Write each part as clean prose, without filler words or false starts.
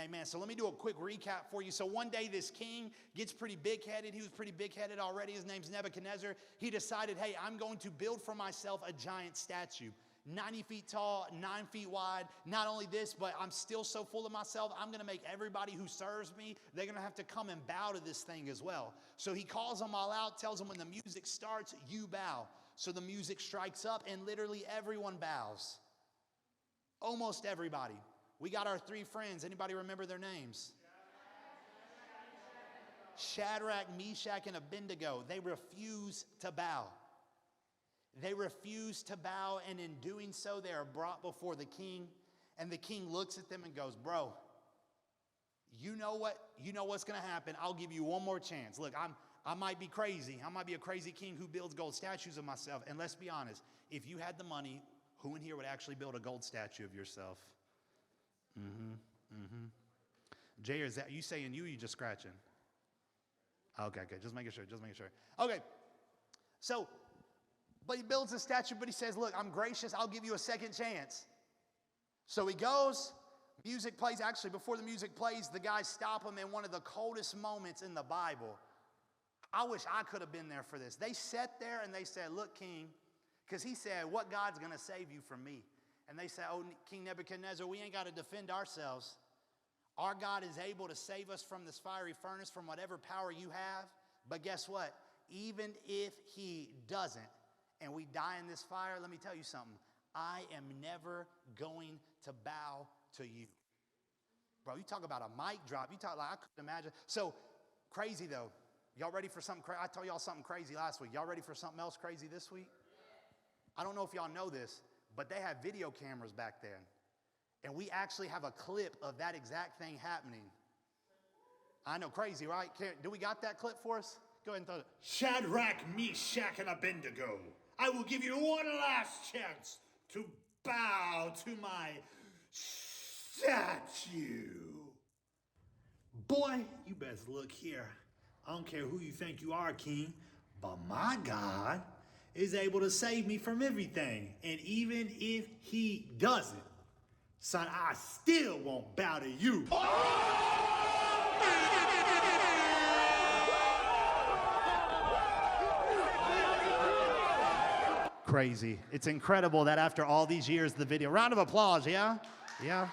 amen. So let me do a quick recap for you. So one day this king gets pretty big-headed. He was pretty big-headed already. His name's Nebuchadnezzar. He decided, hey, I'm going to build for myself a giant statue. 90 feet tall, 9 feet wide. Not only this, but I'm still so full of myself, I'm going to make everybody who serves me, they're going to have to come and bow to this thing as well. So he calls them all out, tells them when the music starts, you bow. So the music strikes up and literally everyone bows. Almost everybody. We got our three friends. Anybody remember their names? Shadrach, Meshach, and Abednego. They refuse to bow. They refuse to bow, and in doing so, they are brought before the king. And the king looks at them and goes, bro, you know what's going to happen. I'll give you one more chance. Look, I might be crazy. I might be a crazy king who builds gold statues of myself. And let's be honest, if you had the money, who in here would actually build a gold statue of yourself? Jay, is that you saying you just scratching? Okay, just making sure. Okay, so, but he builds a statue, but he says, look, I'm gracious. I'll give you a second chance. So he goes, music plays. Actually, before the music plays, the guys stop him in one of the coldest moments in the Bible. I wish I could have been there for this. They sat there and they said, look, king, because he said, what God's going to save you from me? And they said, oh, King Nebuchadnezzar, we ain't got to defend ourselves. Our God is able to save us from this fiery furnace, from whatever power you have. But guess what? Even if he doesn't, and we die in this fire, let me tell you something. I am never going to bow to you. Bro, you talk about a mic drop. You talk like I couldn't imagine. So crazy though. Y'all ready for something crazy? I told y'all something crazy last week. Y'all ready for something else crazy this week? I don't know if y'all know this, but they have video cameras back then. And we actually have a clip of that exact thing happening. I know, crazy, right? Do we got that clip for us? Go ahead and throw it. Shadrach, Meshach, and Abednego, I will give you one last chance to bow to my statue. Boy, you best look here. I don't care who you think you are, king, but my God is able to save me from everything. And even if he doesn't, son, I still won't bow to you. Crazy. It's incredible that after all these years, the video, round of applause, yeah? Yeah.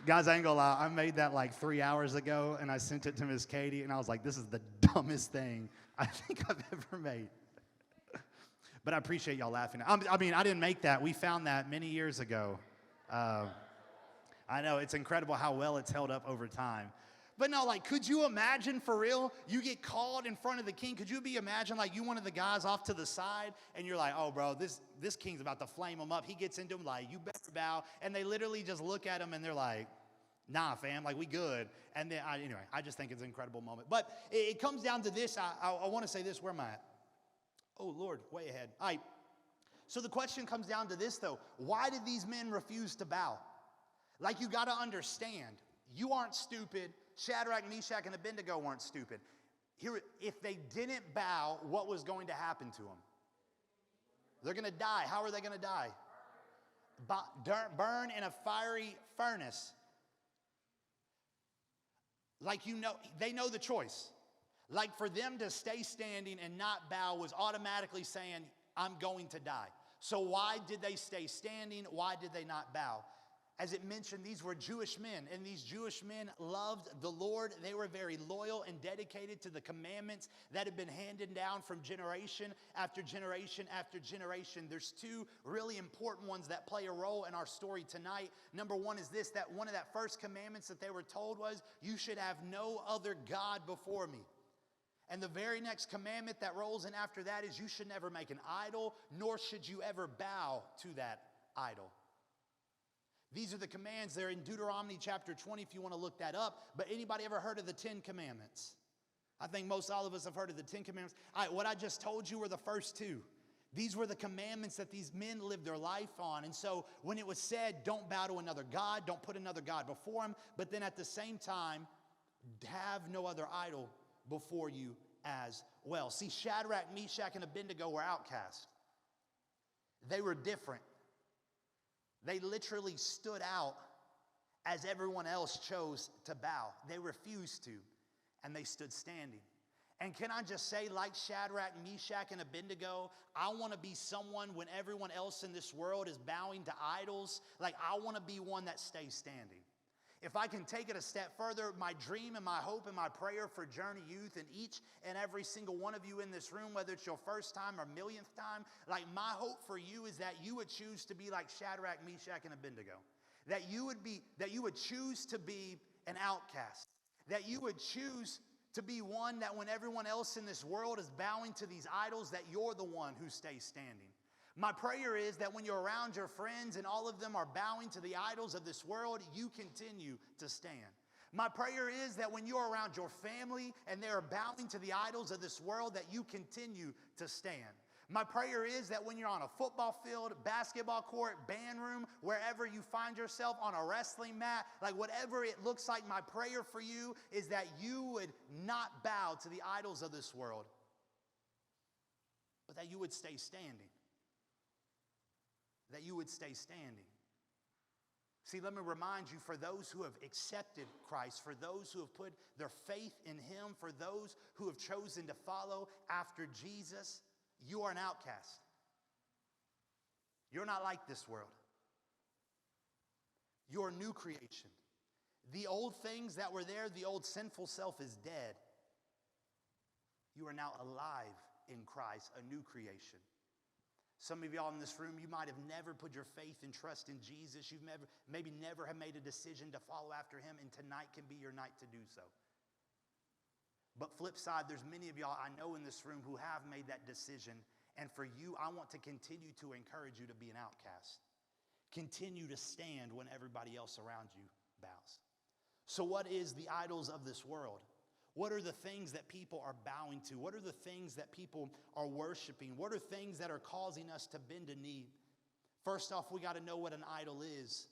Guys, I ain't gonna lie, I made that like 3 hours ago and I sent it to Miss Katie and I was like, this is the dumbest thing I think I've ever made. But I appreciate y'all laughing. I mean, I didn't make that. We found that many years ago. I know, it's incredible how well it's held up over time. But no, like, could you imagine for real? You get called in front of the king. Could you imagine like you one of the guys off to the side and you're like, oh, bro, this king's about to flame him up. He gets into him like, you better bow. And they literally just look at him and they're like, nah, fam, like we good. And then, anyway, I just think it's an incredible moment. But it comes down to this. I want to say this. Where am I at? Oh, Lord, way ahead. All right. So the question comes down to this, though. Why did these men refuse to bow? Like, you got to understand, you aren't stupid. Shadrach, Meshach, and Abednego weren't stupid. Here, if they didn't bow, what was going to happen to them? They're going to die. How are they going to die? Burn in a fiery furnace. Like, you know, they know the choice. Like, for them to stay standing and not bow was automatically saying, I'm going to die. So why did they stay standing? Why did they not bow? As it mentioned, these were Jewish men, and these Jewish men loved the Lord. They were very loyal and dedicated to the commandments that had been handed down from generation after generation after generation. There's two really important ones that play a role in our story tonight. Number one is this, that one of that first commandments that they were told was, you should have no other God before me. And the very next commandment that rolls in after that is you should never make an idol, nor should you ever bow to that idol. These are the commands. They're in Deuteronomy chapter 20 if you want to look that up. But anybody ever heard of the 10 Commandments? I think most all of us have heard of the 10 Commandments. All right, what I just told you were the first two. These were the commandments that these men lived their life on. And so when it was said, don't bow to another God, don't put another God before him, but then at the same time, have no other idol before you as well. See, Shadrach, Meshach, and Abednego were outcasts. They were different. They literally stood out as everyone else chose to bow. They refused to, and they stood standing. And can I just say, like Shadrach, Meshach, and Abednego, I want to be someone when everyone else in this world is bowing to idols, like I want to be one that stays standing. If I can take it a step further, my dream and my hope and my prayer for Journey Youth and each and every single one of you in this room, whether it's your first time or millionth time, like my hope for you is that you would choose to be like Shadrach, Meshach, and Abednego. That you would choose to be an outcast. That you would choose to be one that when everyone else in this world is bowing to these idols, that you're the one who stays standing. My prayer is that when you're around your friends and all of them are bowing to the idols of this world, you continue to stand. My prayer is that when you're around your family and they are bowing to the idols of this world, that you continue to stand. My prayer is that when you're on a football field, basketball court, band room, wherever you find yourself on a wrestling mat, like whatever it looks like, my prayer for you is that you would not bow to the idols of this world, but that you would stay standing. That you would stay standing. See, let me remind you, for those who have accepted Christ, for those who have put their faith in Him, for those who have chosen to follow after Jesus, you are an outcast. You're not like this world. You're a new creation. The old things that were there, the old sinful self is dead. You are now alive in Christ, a new creation. Some of y'all in this room, you might have never put your faith and trust in Jesus. You've maybe never have made a decision to follow after Him, and tonight can be your night to do so. But flip side, there's many of y'all I know in this room who have made that decision. And for you, I want to continue to encourage you to be an outcast. Continue to stand when everybody else around you bows. So what is the idols of this world? What are the things that people are bowing to? What are the things that people are worshiping? What are things that are causing us to bend a knee? First off, we got to know what an idol is.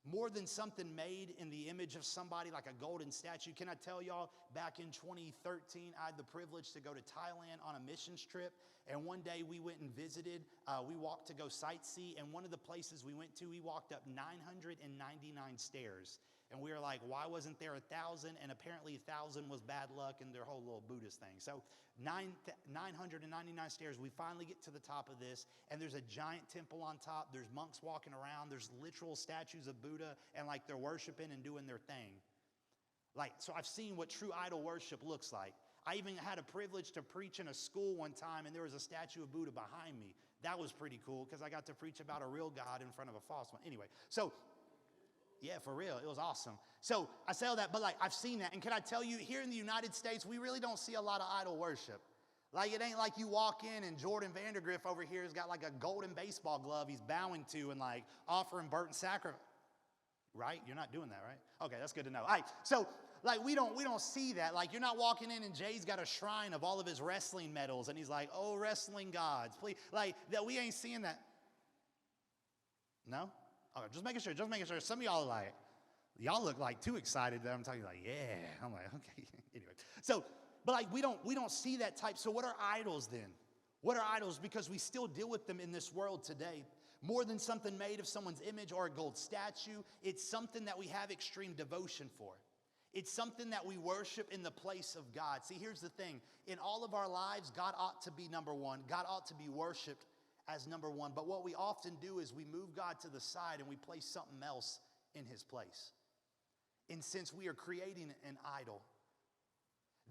More than something made in the image of somebody, like a golden statue. Can I tell y'all, back in 2013, I had the privilege to go to Thailand on a missions trip. And one day we went and visited. We walked to go sightsee. And one of the places we went to, we walked up 999 stairs. And we were like, why wasn't there 1,000? And apparently 1,000 was bad luck and their whole little Buddhist thing. So 999 stairs. We finally get to the top of this, and there's a giant temple on top. There's monks walking around. There's literal statues of Buddha, and like they're worshiping and doing their thing. Like, so I've seen what true idol worship looks like. I even had a privilege to preach in a school one time, and there was a statue of Buddha behind me. That was pretty cool because I got to preach about a real God in front of a false one. Anyway, so yeah, for real. It was awesome. So I say all that, but like I've seen that. And can I tell you, here in the United States, we really don't see a lot of idol worship. Like it ain't like you walk in and Jordan Vandergriff over here has got like a golden baseball glove he's bowing to and like offering burnt sacrifice. Right? You're not doing that, right? Okay, that's good to know. All right, so like we don't see that. Like you're not walking in and Jay's got a shrine of all of his wrestling medals and he's like, oh, wrestling gods, please. Like that, we ain't seeing that. No? Okay, just making sure. Some of y'all are like, y'all look like too excited that I'm talking like, yeah. I'm like, okay. Anyway, so, but like we don't see that type. So what are idols then? What are idols? Because we still deal with them in this world today. More than something made of someone's image or a gold statue, it's something that we have extreme devotion for. It's something that we worship in the place of God. See, here's the thing. In all of our lives, God ought to be number one. God ought to be worshiped as number one. But what we often do is we move God to the side and we place something else in His place. And since we are creating an idol,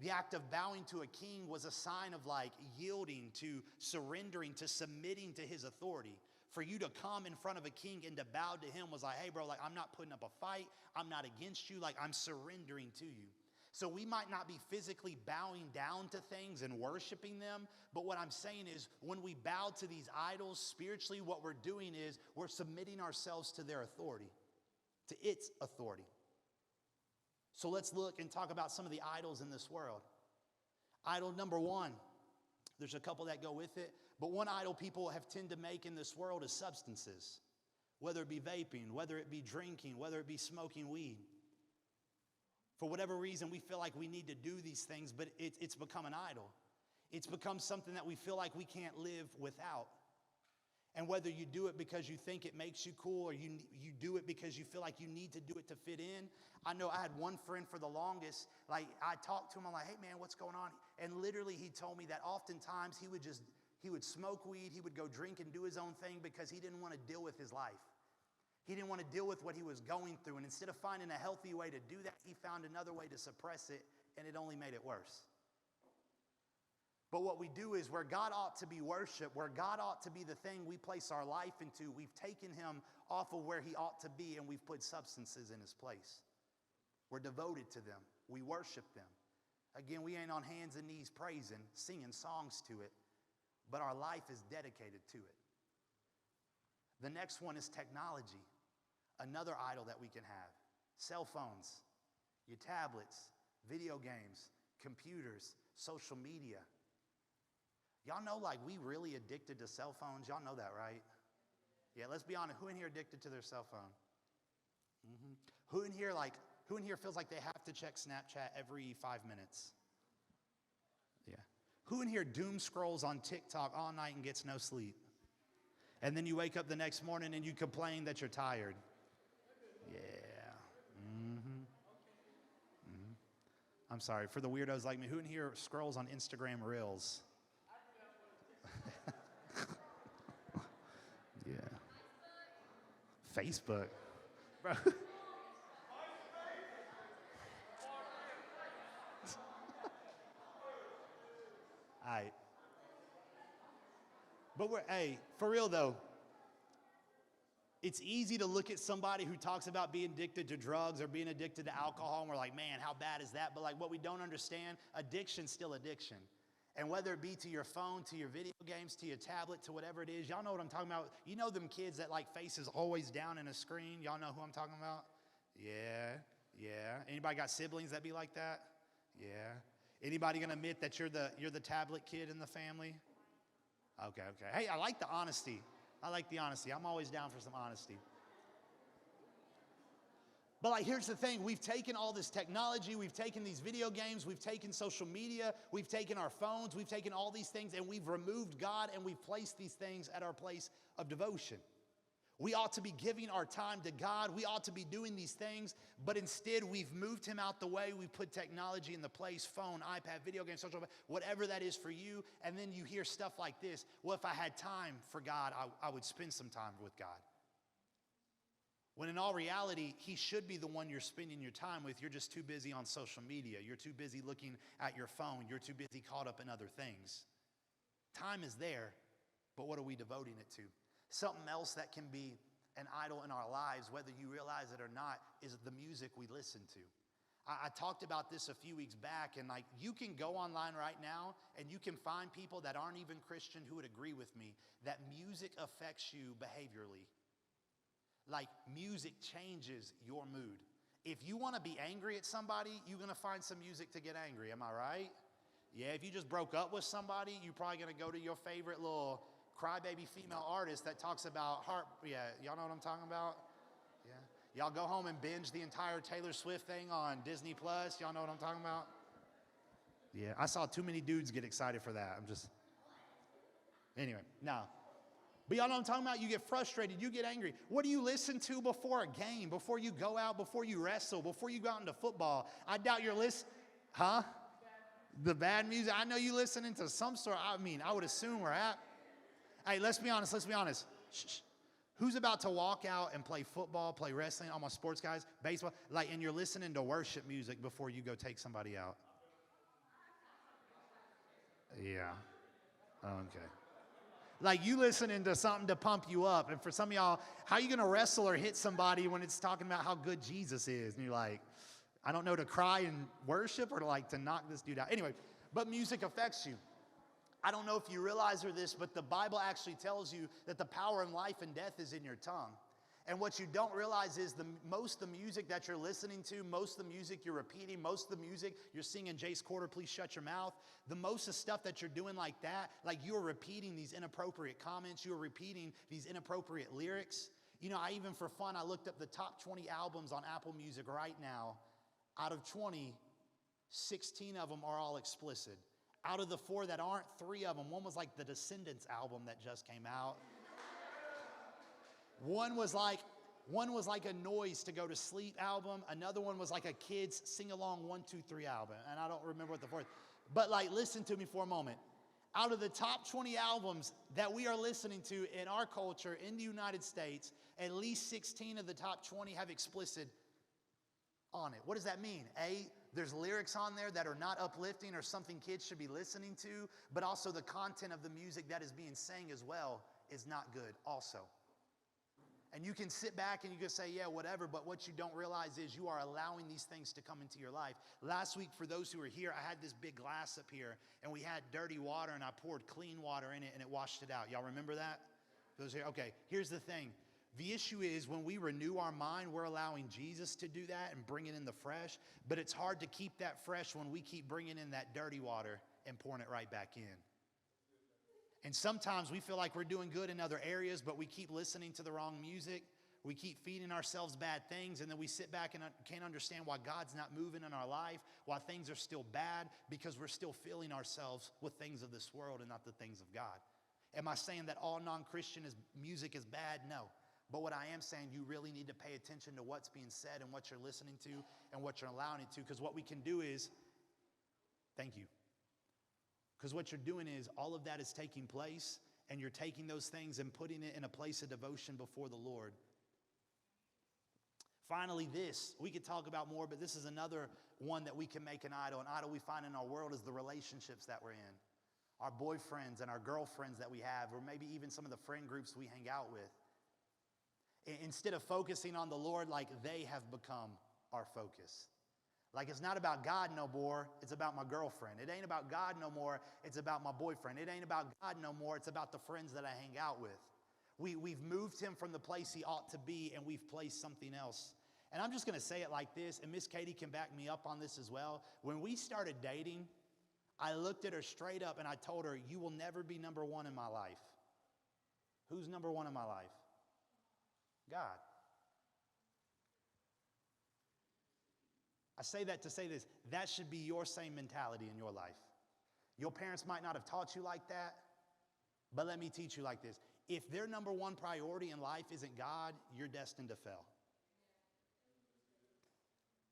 the act of bowing to a king was a sign of like yielding, to surrendering, to submitting to his authority. For you to come in front of a king and to bow to him was like, hey bro, like I'm not putting up a fight. I'm not against you. Like I'm surrendering to you. So we might not be physically bowing down to things and worshiping them, but what I'm saying is when we bow to these idols spiritually, what we're doing is we're submitting ourselves to their authority, to its authority. So let's look and talk about some of the idols in this world. Idol number one, there's a couple that go with it, but one idol people have tend to make in this world is substances, whether it be vaping, whether it be drinking, whether it be smoking weed. For whatever reason, we feel like we need to do these things, but it's become an idol. It's become something that we feel like we can't live without. And whether you do it because you think it makes you cool or you do it because you feel like you need to do it to fit in. I know I had one friend for the longest, like I talked to him, I'm like, hey man, what's going on? And literally he told me that oftentimes he would smoke weed, he would go drink and do his own thing because he didn't want to deal with his life. He didn't want to deal with what he was going through. And instead of finding a healthy way to do that, he found another way to suppress it, and it only made it worse. But what we do is where God ought to be worshiped, where God ought to be the thing we place our life into, we've taken him off of where he ought to be and we've put substances in his place. We're devoted to them. We worship them. Again, we ain't on hands and knees praising, singing songs to it, but our life is dedicated to it. The next one is technology, another idol that we can have. Cell phones, your tablets, video games, computers, social media. Y'all know, like, we really addicted to cell phones. Y'all know that, right? Yeah, let's be honest. Who in here addicted to their cell phone? Who in here feels like they have to check Snapchat every 5 minutes? Yeah. Who in here doom scrolls on TikTok all night and gets no sleep? And then you wake up the next morning and you complain that you're tired. Yeah. I'm sorry. For the weirdos like me, who in here scrolls on Instagram Reels? Yeah. Facebook. Bro. All right. But hey, for real though, it's easy to look at somebody who talks about being addicted to drugs or being addicted to alcohol, and we're like, man, how bad is that? But like, what we don't understand, addiction's still addiction. And whether it be to your phone, to your video games, to your tablet, to whatever it is, y'all know what I'm talking about. You know them kids that like faces always down in a screen? Y'all know who I'm talking about? Yeah. Anybody got siblings that be like that? Yeah. Anybody gonna admit that you're the tablet kid in the family? Okay. Hey, I like the honesty. I'm always down for some honesty. But like, here's the thing. We've taken all this technology. We've taken these video games. We've taken social media. We've taken our phones. We've taken all these things and we've removed God and we've placed these things at our place of devotion. We ought to be giving our time to God. We ought to be doing these things, but instead we've moved him out the way. We put technology in the place, phone, iPad, video games, social, whatever that is for you. And then you hear stuff like this. Well, if I had time for God, I would spend some time with God. When in all reality, he should be the one you're spending your time with. You're just too busy on social media. You're too busy looking at your phone. You're too busy caught up in other things. Time is there, but what are we devoting it to? Something else that can be an idol in our lives, whether you realize it or not, is the music we listen to. I talked about this a few weeks back, and like, you can go online right now and you can find people that aren't even Christian who would agree with me that music affects you behaviorally. Like, music changes your mood. If you want to be angry at somebody, you're going to find some music to get angry. Am I right? Yeah, if you just broke up with somebody, you're probably going to go to your favorite little crybaby female artist that talks about heart. Yeah, y'all know what I'm talking about? Yeah. Y'all go home and binge the entire Taylor Swift thing on Disney Plus. Y'all know what I'm talking about? Yeah, I saw too many dudes get excited for that. Anyway, no. But y'all know what I'm talking about? You get frustrated, you get angry. What do you listen to before a game, before you go out, before you wrestle, before you go out into football? I doubt you're listening, huh? The bad music? I know you listening to some sort, I would assume we're at. Hey, let's be honest. Shh. Who's about to walk out and play football, play wrestling, all my sports guys, baseball, and you're listening to worship music before you go take somebody out? Yeah, okay. Like, you listening to something to pump you up. And for some of y'all, how are you going to wrestle or hit somebody when it's talking about how good Jesus is? And you're like, I don't know, to cry and worship or to knock this dude out. Anyway, but music affects you. I don't know if you realize this, but the Bible actually tells you that the power in life and death is in your tongue. And what you don't realize is most of the music that you're listening to, most of the music you're repeating, most of the music you're singing, Jace Quarter, please shut your mouth. Most of the stuff that you're doing like that, like you are repeating these inappropriate comments, you are repeating these inappropriate lyrics. You know, I even for fun, I looked up the top 20 albums on Apple Music right now. Out of 20, 16 of them are all explicit. Out of the 4 that aren't, 3 of them, one was like the Descendants album that just came out. One was like a noise to go to sleep album. Another one was like a kids sing along 1, 2, 3 album. And I don't remember what the fourth. But like, listen to me for a moment. Out of the top 20 albums that we are listening to in our culture in the United States, at least 16 of the top 20 have explicit on it. What does that mean? A, there's lyrics on there that are not uplifting or something kids should be listening to, but also the content of the music that is being sang as well is not good also. And you can sit back and you can say, yeah, whatever, but what you don't realize is you are allowing these things to come into your life. Last week, for those who were here, I had this big glass up here, and we had dirty water, and I poured clean water in it, and it washed it out. Y'all remember that? Those here? Okay, here's the thing. The issue is when we renew our mind, we're allowing Jesus to do that and bring it in the fresh, but it's hard to keep that fresh when we keep bringing in that dirty water and pouring it right back in. And sometimes we feel like we're doing good in other areas, but we keep listening to the wrong music. We keep feeding ourselves bad things, and then we sit back and can't understand why God's not moving in our life, why things are still bad, because we're still filling ourselves with things of this world and not the things of God. Am I saying that all non-Christian music is bad? No. But what I am saying, you really need to pay attention to what's being said and what you're listening to and what you're allowing it to, because what we can do is, thank you. Because what you're doing is all of that is taking place, and you're taking those things and putting it in a place of devotion before the Lord. Finally, this, we could talk about more, but this is another one that we can make an idol. An idol we find in our world is the relationships that we're in. Our boyfriends and our girlfriends that we have, or maybe even some of the friend groups we hang out with. Instead of focusing on the Lord, like they have become our focus. Like it's not about God no more, it's about my girlfriend. It ain't about God no more, it's about my boyfriend. It ain't about God no more, it's about the friends that I hang out with. We've moved him from the place he ought to be, and we've placed something else. And I'm just going to say it like this, and Miss Katie can back me up on this as well. When we started dating, I looked at her straight up and I told her, you will never be number one in my life. Who's number one in my life? God. I say that to say this. That should be your same mentality in your life. Your parents might not have taught you like that, but let me teach you like this. If their number one priority in life isn't God, you're destined to fail.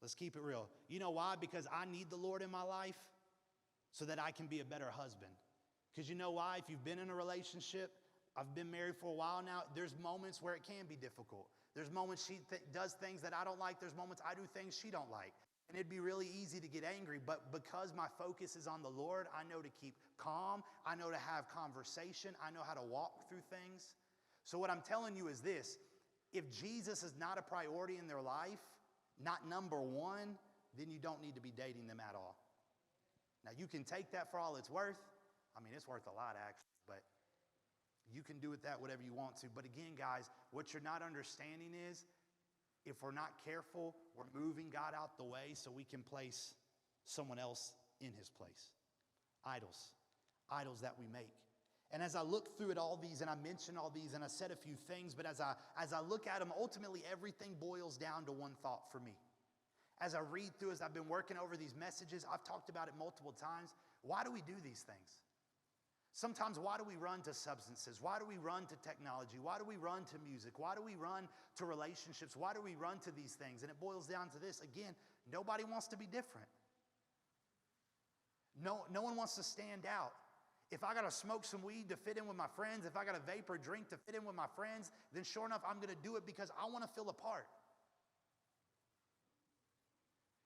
Let's keep it real. You know why? Because I need the Lord in my life so that I can be a better husband. Because you know why? If you've been in a relationship, I've been married for a while now, there's moments where it can be difficult. There's moments she does things that I don't like. There's moments I do things she don't like. And it'd be really easy to get angry, but because my focus is on the Lord, I know to keep calm. I know to have conversation. I know how to walk through things. So what I'm telling you is this. If Jesus is not a priority in their life, not number one, then you don't need to be dating them at all. Now, you can take that for all it's worth. I mean, it's worth a lot, actually, but you can do with that whatever you want to. But again, guys, what you're not understanding is if we're not careful, we're moving God out the way so we can place someone else in his place. Idols. Idols that we make. And as I look through at all these, and I mentioned all these, and I said a few things, but as I look at them, ultimately everything boils down to one thought for me. As I read through, as I've been working over these messages, I've talked about it multiple times. Why do we do these things? Sometimes, why do we run to substances? Why do we run to technology? Why do we run to music? Why do we run to relationships? Why do we run to these things? And it boils down to this. Again, nobody wants to be different. No one wants to stand out. If I got to smoke some weed to fit in with my friends, if I got to vape or drink to fit in with my friends, then sure enough, I'm going to do it because I want to feel a part.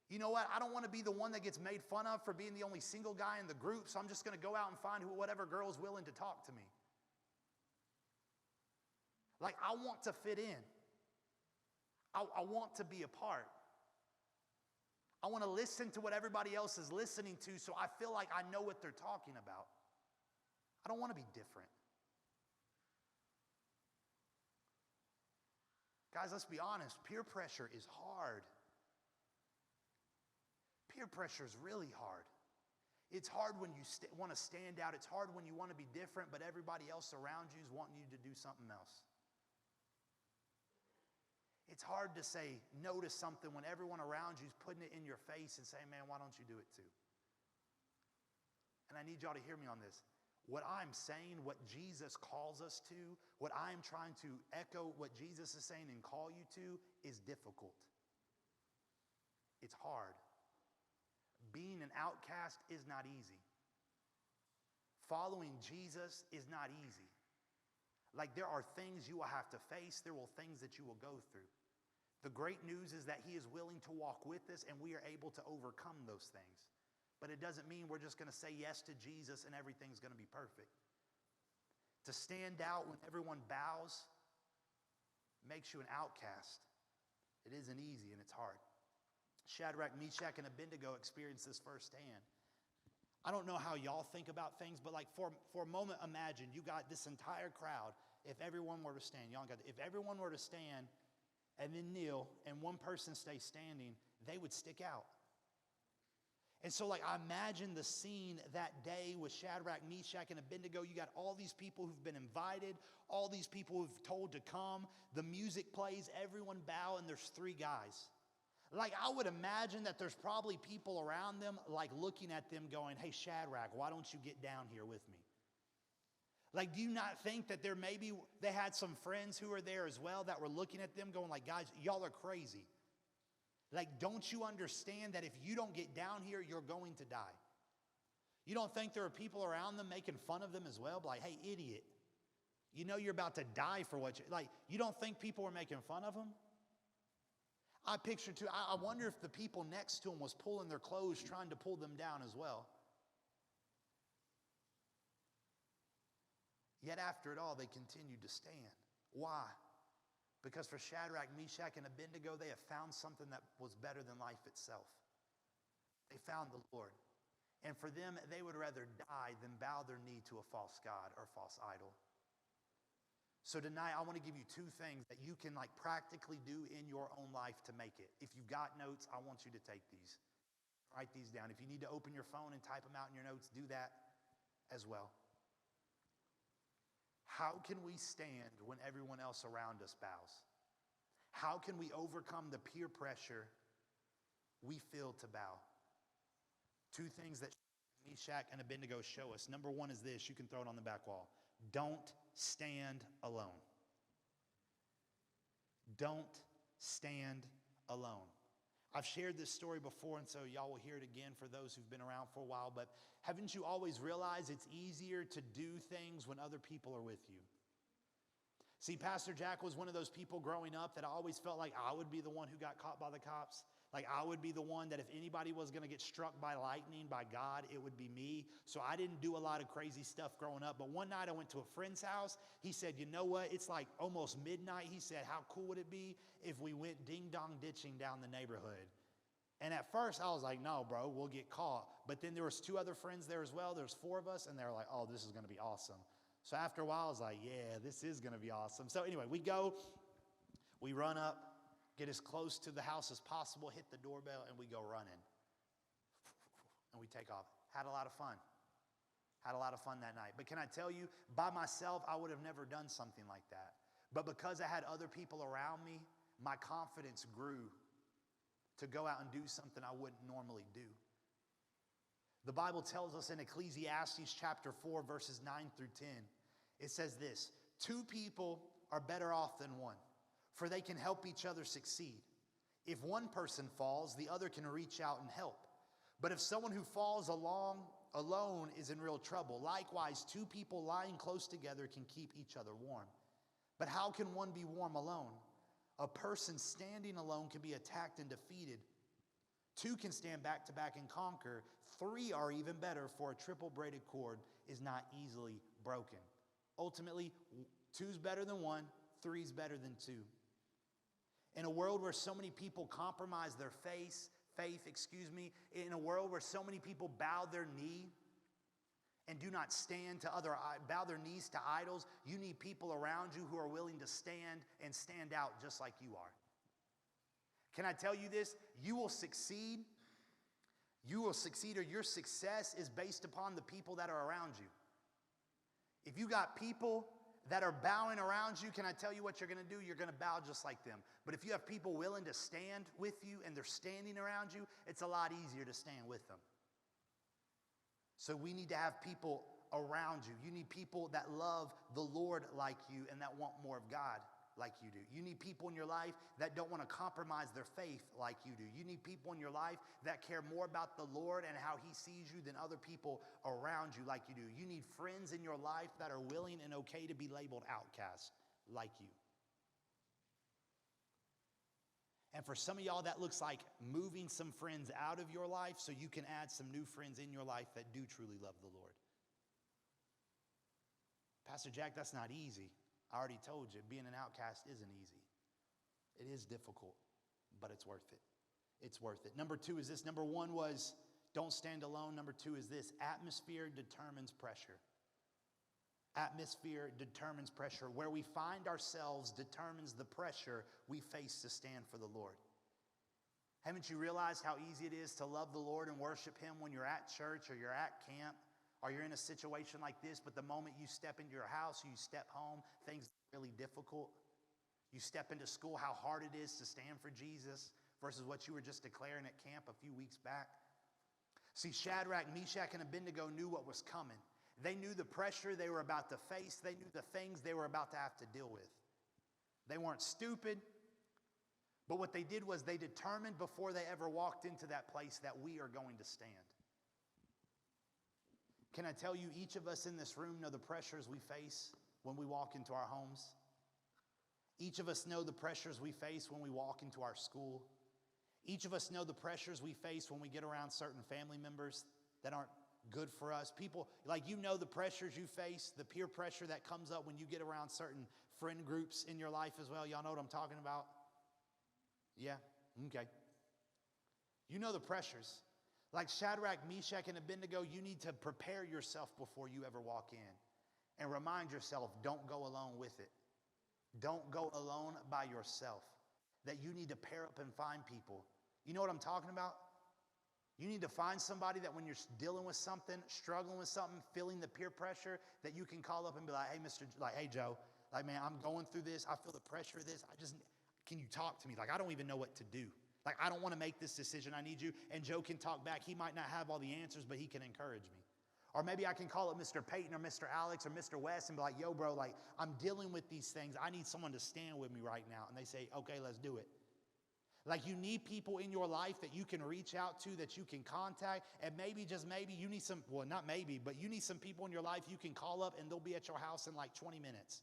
You know what? I don't want to be the one that gets made fun of for being the only single guy in the group, so I'm just going to go out and find whatever girl is willing to talk to me. Like, I want to fit in. I want to be a part. I want to listen to what everybody else is listening to so I feel like I know what they're talking about. I don't want to be different. Guys, let's be honest. Peer pressure is hard. Peer pressure is really hard. It's hard when you want to stand out. It's hard when you want to be different, but everybody else around you is wanting you to do something else. It's hard to say no to something when everyone around you is putting it in your face and saying, man, why don't you do it too? And I need y'all to hear me on this. what I'm saying, what Jesus calls us to, what I'm trying to echo what Jesus is saying and call you to is difficult. It's hard. Being an outcast is not easy. Following Jesus is not easy. Like, there are things you will have to face. There will things that you will go through. The great news is that he is willing to walk with us and we are able to overcome those things. But it doesn't mean we're just going to say yes to Jesus and everything's going to be perfect. To stand out when everyone bows makes you an outcast. It isn't easy and it's hard. Shadrach, Meshach, and Abednego experienced this firsthand. I don't know how y'all think about things, but like for a moment, imagine you got this entire crowd. If everyone were to stand, if everyone were to stand and then kneel and one person stay standing, they would stick out. And so like I imagine the scene that day with Shadrach, Meshach, and Abednego. You got all these people who've been invited, all these people who've told to come. The music plays, everyone bow, and there's 3 guys. Like, I would imagine that there's probably people around them, like, looking at them going, hey, Shadrach, why don't you get down here with me? Like, do you not think that they had some friends who were there as well that were looking at them going like, guys, y'all are crazy. Like, don't you understand that if you don't get down here, you're going to die? You don't think there are people around them making fun of them as well? Like, hey, idiot, you know you're about to die for what you don't think people were making fun of them? I picture too, I wonder if the people next to him was pulling their clothes, trying to pull them down as well. Yet after it all, they continued to stand. Why? Because for Shadrach, Meshach, and Abednego, they have found something that was better than life itself. They found the Lord. And for them, they would rather die than bow their knee to a false god or false idol. So tonight, I want to give you 2 things that you can like practically do in your own life to make it. If you've got notes, I want you to take these. Write these down. If you need to open your phone and type them out in your notes, do that as well. How can we stand when everyone else around us bows? How can we overcome the peer pressure we feel to bow? 2 things that Meshach and Abednego show us. Number 1 is this. You can throw it on the back wall. Don't stand alone. Don't stand alone. I've shared this story before, and so y'all will hear it again for those who've been around for a while, but haven't you always realized it's easier to do things when other people are with you? See, Pastor Jack was one of those people growing up that I always felt like I would be the one who got caught by the cops. Like I would be the one that if anybody was going to get struck by lightning, by God, it would be me. So I didn't do a lot of crazy stuff growing up. But one night I went to a friend's house. He said, you know what? It's like almost midnight. He said, how cool would it be if we went ding-dong ditching down the neighborhood? And at first I was like, no, bro, we'll get caught. But then there was 2 other friends there as well. There's 4 of us. And they were like, oh, this is going to be awesome. So after a while, I was like, yeah, this is going to be awesome. So anyway, we go, we run up, get as close to the house as possible, hit the doorbell, and we go running. And we take off. Had a lot of fun. Had a lot of fun that night. But can I tell you, by myself, I would have never done something like that. But because I had other people around me, my confidence grew to go out and do something I wouldn't normally do. The Bible tells us in Ecclesiastes chapter 4, verses 9 through 10, it says this, 2 people are better off than one, for they can help each other succeed. If one person falls, the other can reach out and help. But if someone who falls alone is in real trouble, likewise, 2 people lying close together can keep each other warm. But how can one be warm alone? A person standing alone can be attacked and defeated. 2 can stand back to back and conquer. 3 are even better, for a triple braided cord is not easily broken. Ultimately, 2's better than 1, 3's better than 2. In a world where so many people compromise their faith, in a world where so many people bow their knee and do not bow their knees to idols, you need people around you who are willing to stand and stand out just like you are. Can I tell you this? You will succeed. You will succeed, or your success is based upon the people that are around you. If you got people that are bowing around you, can I tell you what you're going to do? You're going to bow just like them. But if you have people willing to stand with you and they're standing around you, it's a lot easier to stand with them. So we need to have people around you. You need people that love the Lord like you and that want more of God like you do. You need people in your life that don't want to compromise their faith like you do. You need people in your life that care more about the Lord and how he sees you than other people around you like you do. You need friends in your life that are willing and okay to be labeled outcasts like you. And for some of y'all, that looks like moving some friends out of your life so you can add some new friends in your life that do truly love the Lord. Pastor Jack, that's not easy. I already told you, being an outcast isn't easy. It is difficult, but it's worth it. It's worth it. Number two is this. Number one was don't stand alone. Number two is this. Atmosphere determines pressure. Atmosphere determines pressure. Where we find ourselves determines the pressure we face to stand for the Lord. Haven't you realized how easy it is to love the Lord and worship him when you're at church or you're at camp or you're in a situation like this, but the moment you step into your house, you step home, things are really difficult. You step into school, how hard it is to stand for Jesus versus what you were just declaring at camp a few weeks back. See, Shadrach, Meshach, and Abednego knew what was coming. They knew the pressure they were about to face. They knew the things they were about to have to deal with. They weren't stupid, but what they did was they determined before they ever walked into that place that we are going to stand. Can I tell you, each of us in this room know the pressures we face when we walk into our homes. Each of us know the pressures we face when we walk into our school. Each of us know the pressures we face when we get around certain family members that aren't good for us. People, like you know the pressures you face, the peer pressure that comes up when you get around certain friend groups in your life as well. Y'all know what I'm talking about? Yeah? Okay. You know the pressures. Like Shadrach, Meshach, and Abednego, you need to prepare yourself before you ever walk in. And remind yourself, don't go alone with it. Don't go alone by yourself. That you need to pair up and find people. You know what I'm talking about? You need to find somebody that when you're dealing with something, struggling with something, feeling the peer pressure, that you can call up and be like, hey Joe, like, man, I'm going through this. I feel the pressure of this. Can you talk to me? Like, I don't even know what to do. Like, I don't want to make this decision. I need you. And Joe can talk back. He might not have all the answers, but he can encourage me. Or maybe I can call up Mr. Peyton or Mr. Alex or Mr. West and be like, yo, bro, like, I'm dealing with these things. I need someone to stand with me right now. And they say, okay, let's do it. Like, you need people in your life that you can reach out to, that you can contact. And maybe, just maybe, you need some, well, not maybe, but you need some people in your life you can call up and they'll be at your house in like 20 minutes.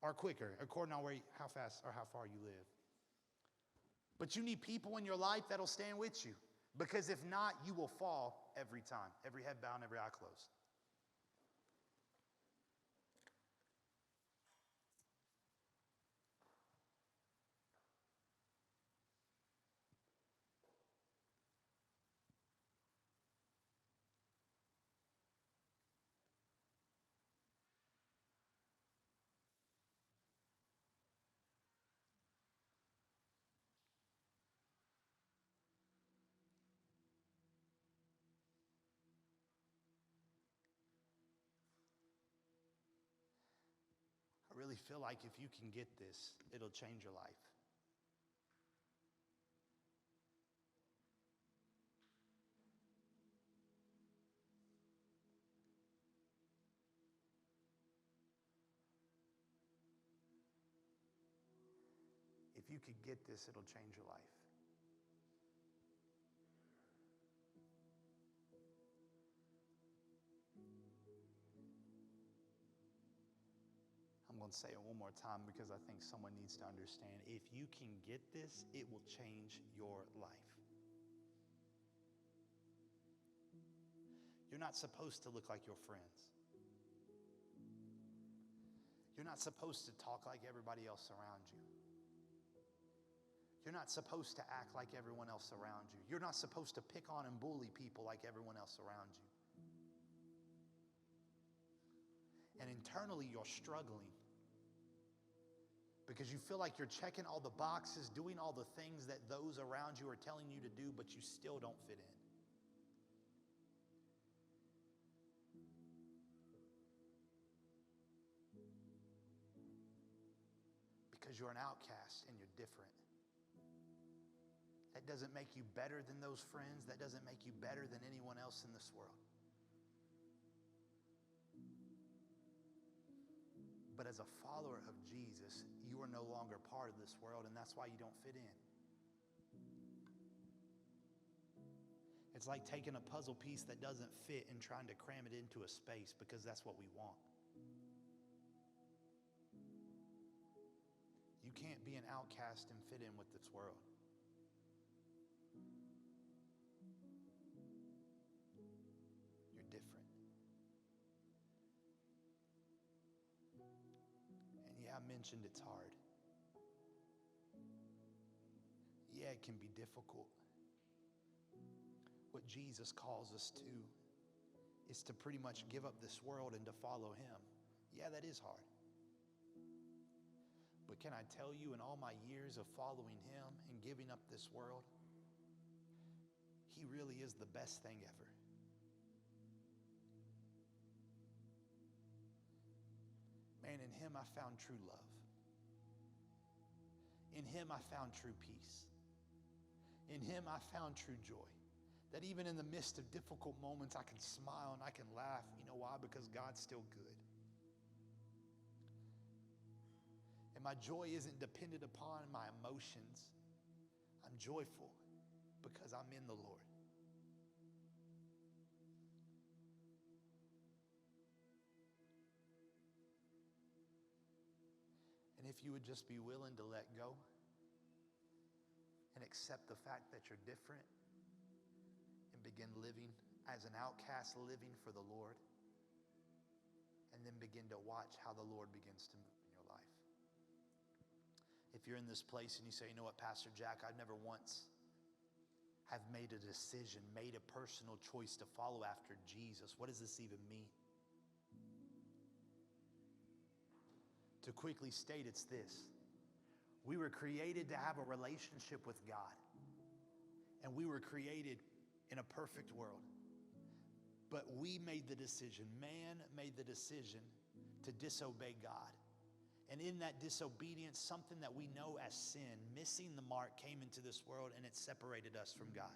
Or quicker, according on how fast or how far you live. But you need people in your life that'll stand with you. Because if not, you will fall every time. Every head bowed, every eye closed. I really feel like if you can get this, it'll change your life. If you could get this, it'll change your life. I'm going to say it one more time because I think someone needs to understand. If you can get this, it will change your life. You're not supposed to look like your friends. You're not supposed to talk like everybody else around you. You're not supposed to act like everyone else around you. You're not supposed to pick on and bully people like everyone else around you. And internally, you're struggling because you feel like you're checking all the boxes, doing all the things that those around you are telling you to do, but you still don't fit in. Because you're an outcast and you're different. That doesn't make you better than those friends. That doesn't make you better than anyone else in this world. But as a follower of Jesus, you are no longer part of this world, and that's why you don't fit in. It's like taking a puzzle piece that doesn't fit and trying to cram it into a space because that's what we want. You can't be an outcast and fit in with this world. You're different. And yeah, I mentioned it's hard. Yeah, it can be difficult. What Jesus calls us to is to pretty much give up this world and to follow him. Yeah, that is hard. But can I tell you, in all my years of following him and giving up this world, he really is the best thing ever. Man, in him I found true love. In him I found true peace. In him I found true joy. That even in the midst of difficult moments, I can smile and I can laugh. You know why? Because God's still good. And my joy isn't dependent upon my emotions. I'm joyful because I'm in the Lord. And if you would just be willing to let go and accept the fact that you're different and begin living as an outcast, living for the Lord, and then begin to watch how the Lord begins to move in your life. If you're in this place and you say, you know what, Pastor Jack, I never once have made a decision, made a personal choice to follow after Jesus. What does this even mean? To quickly state, it's this. We were created to have a relationship with God. And we were created in a perfect world. But we made the decision, man made the decision to disobey God. And in that disobedience, something that we know as sin, missing the mark, came into this world and it separated us from God.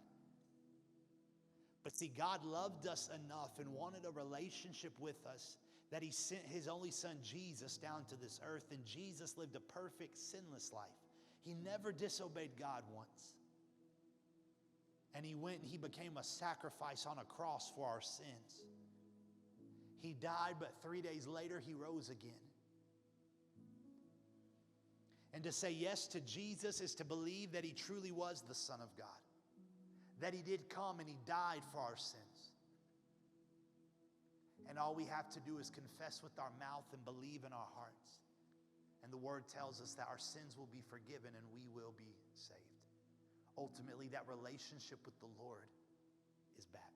But see, God loved us enough and wanted a relationship with us that he sent his only son, Jesus, down to this earth. And Jesus lived a perfect, sinless life. He never disobeyed God once. And he went and he became a sacrifice on a cross for our sins. He died, but 3 days later, he rose again. And to say yes to Jesus is to believe that he truly was the Son of God. That he did come and he died for our sins. And all we have to do is confess with our mouth and believe in our hearts. And the word tells us that our sins will be forgiven and we will be saved. Ultimately, that relationship with the Lord is back.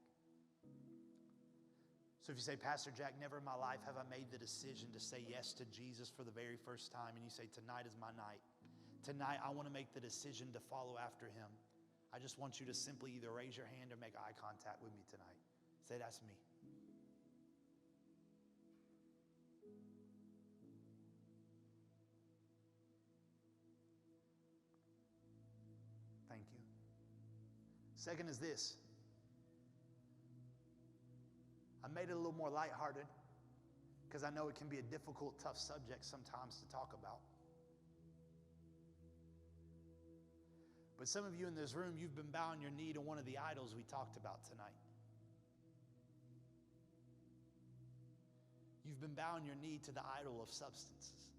So if you say, Pastor Jack, never in my life have I made the decision to say yes to Jesus for the very first time, and you say, tonight is my night. Tonight, I want to make the decision to follow after him. I just want you to simply either raise your hand or make eye contact with me tonight. Say, that's me. Thank you. Second is this. I made it a little more lighthearted because I know it can be a difficult, tough subject sometimes to talk about. But some of you in this room, you've been bowing your knee to one of the idols we talked about tonight. You've been bowing your knee to the idol of substances.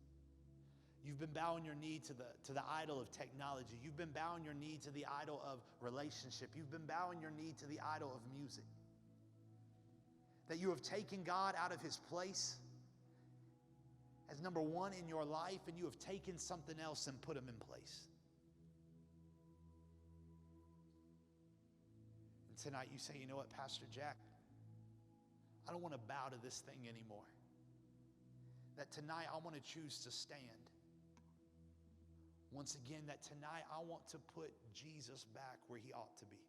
You've been bowing your knee to the idol of technology. You've been bowing your knee to the idol of relationship. You've been bowing your knee to the idol of music. That you have taken God out of his place as number one in your life, and you have taken something else and put him in place. And tonight you say, you know what, Pastor Jack, I don't want to bow to this thing anymore. That tonight I want to choose to stand. Once again, that tonight I want to put Jesus back where he ought to be.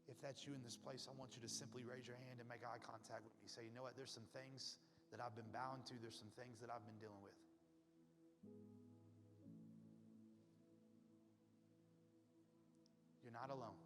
If that's you in this place, I want you to simply raise your hand and make eye contact with me. Say, you know what, there's some things that I've been bound to. There's some things that I've been dealing with. You're not alone.